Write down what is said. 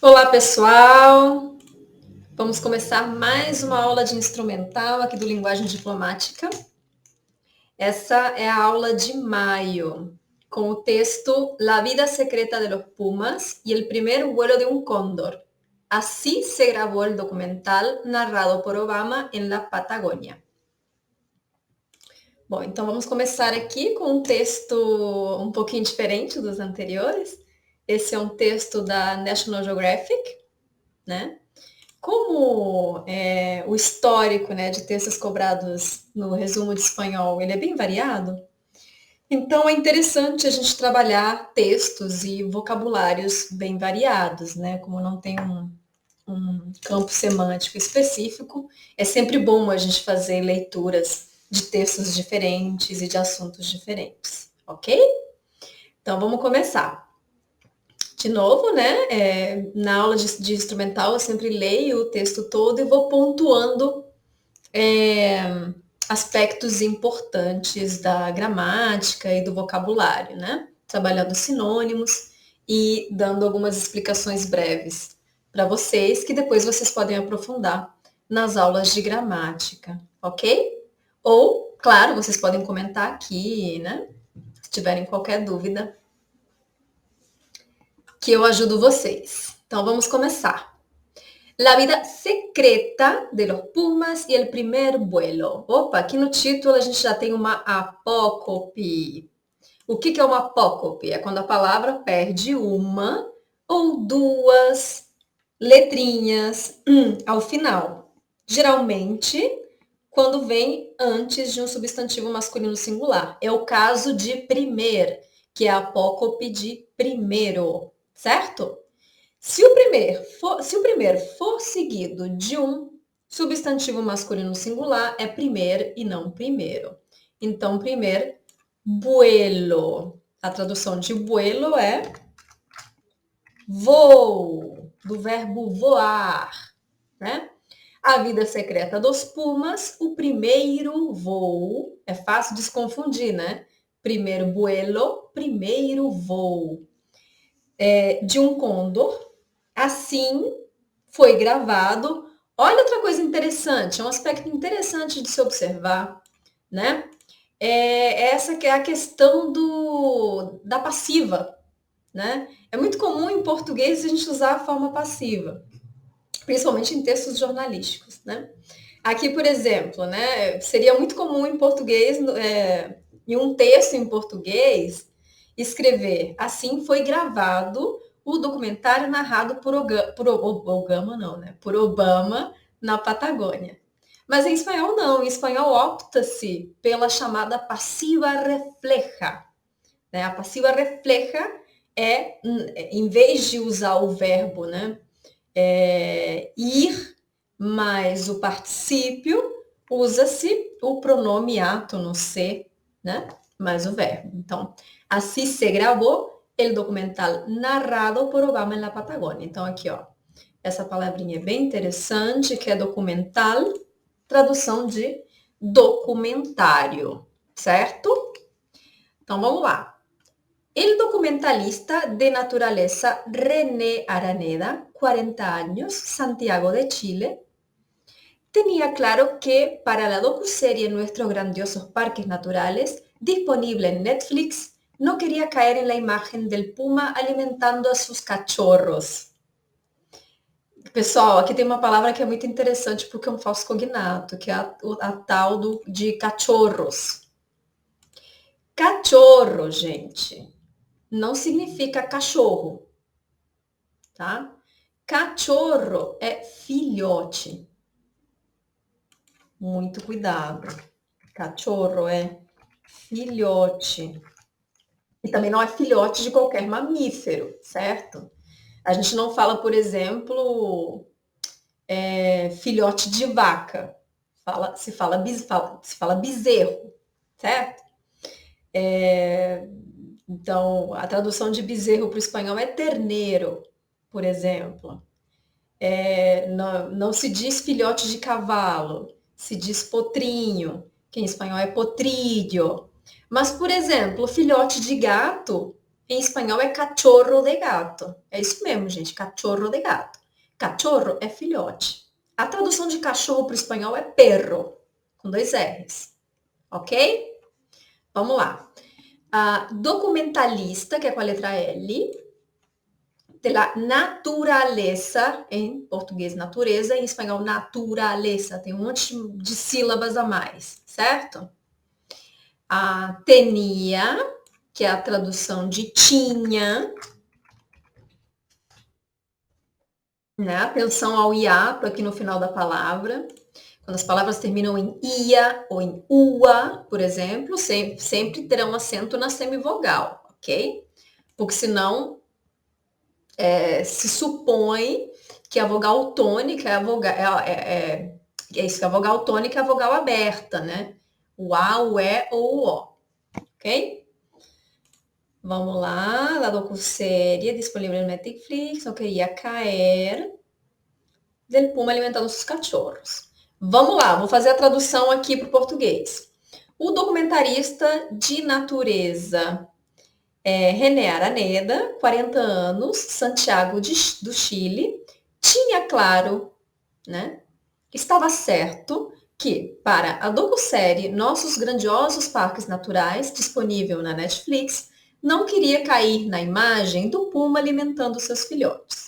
Olá, pessoal! Vamos começar mais uma aula de instrumental aqui do Linguagem Diplomática. Essa é a aula de maio, com o texto La vida secreta de los Pumas e el primer vuelo de un cóndor. Así se grabó el documental narrado por Obama en la Patagônia. Bom, então vamos começar aqui com um texto um pouquinho diferente dos anteriores. Esse é um texto da National Geographic, né? Como o histórico, né, de textos cobrados no resumo de espanhol, ele é bem variado, então é interessante a gente trabalhar textos e vocabulários bem variados, né? Como não tem um campo semântico específico, é sempre bom a gente fazer leituras de textos diferentes e de assuntos diferentes, ok? Então vamos começar. De novo, né? Na aula de instrumental eu sempre leio o texto todo e vou pontuando aspectos importantes da gramática e do vocabulário, né? Trabalhando sinônimos e dando algumas explicações breves para vocês, que depois vocês podem aprofundar nas aulas de gramática, ok? Ou, claro, vocês podem comentar aqui, né? Se tiverem qualquer dúvida, que eu ajudo vocês. Então vamos começar. La vida secreta de los Pumas e el primer vuelo. Opa, aqui no título a gente já tem uma apócope. O que é uma apócope? É quando a palavra perde uma ou duas letrinhas ao final. Geralmente, quando vem antes de um substantivo masculino singular. É o caso de primeir, que é a apócope de primeiro, certo? Se o primeiro for seguido de um substantivo masculino singular, é primeiro e não primeiro. Então, primeiro, vuelo. A tradução de vuelo é voo, do verbo voar, né? A vida secreta dos Pumas, o primeiro voo. É fácil de se confundir, né? Primeiro vuelo, primeiro voo. De um condor. Assim foi gravado. Olha outra coisa interessante, é um aspecto interessante de se observar, né? Essa que é a questão da passiva, né? É muito comum em português a gente usar a forma passiva, principalmente em textos jornalísticos, né? Aqui, por exemplo, né, seria muito comum em português, em um texto em português, escrever assim foi gravado o documentário narrado por Obama na Patagônia. Mas em espanhol não, em espanhol opta-se pela chamada passiva refleja. Né? A passiva refleja em vez de usar o verbo, né, ir mais o particípio, usa-se o pronome ato no ser, né, mais o verbo. Então, assim se gravou o documental narrado por Obama na Patagônia. Então, aqui, ó, essa palavrinha é bem interessante, que é documental, tradução de documentário, certo? Então, vamos lá. El documentalista de naturaleza René Araneda, 40 años, Santiago de Chile, tenía claro que para la docuserie Nuestros grandiosos parques naturales, disponible en Netflix, no quería caer en la imagen del puma alimentando a sus cachorros. Pessoal, aqui tem uma palavra que é muito interessante porque é um falso cognato, que é a tal de cachorros. Cachorro, gente, não significa cachorro, tá? Cachorro é filhote. Muito cuidado. Cachorro é filhote. E também não é filhote de qualquer mamífero, certo? A gente não fala, por exemplo, filhote de vaca. Se fala bezerro, certo? Então, a tradução de bezerro para o espanhol é terneiro, por exemplo. Não se diz filhote de cavalo, se diz potrinho, que em espanhol é potrillo. Mas, por exemplo, filhote de gato em espanhol é cachorro de gato. É isso mesmo, gente, cachorro de gato. Cachorro é filhote. A tradução de cachorro para o espanhol é perro, com 2 R's. Ok? Vamos lá. Documentalista, que é com a letra L, de la naturaleza, em português natureza, em espanhol naturaleza, tem um monte de sílabas a mais, certo? Tenia, que é a tradução de tinha, né? Atenção ao hiato aqui no final da palavra. Quando as palavras terminam em ia ou em ua, por exemplo, sempre terão acento na semivogal, ok? Porque senão se supõe que a vogal tônica é a vogal. É isso, que a vogal tônica é a vogal aberta, né? O A, o E ou o O, ok? Vamos lá, la docuserie disponível no Netflix, eu queria cair del puma alimentando os cachorros. Vamos lá, vou fazer a tradução aqui para o português. O documentarista de natureza René Araneda, 40 anos, Santiago do Chile, tinha claro, né? Estava certo que, para a docu-série Nossos Grandiosos Parques Naturais, disponível na Netflix, não queria cair na imagem do puma alimentando seus filhotes.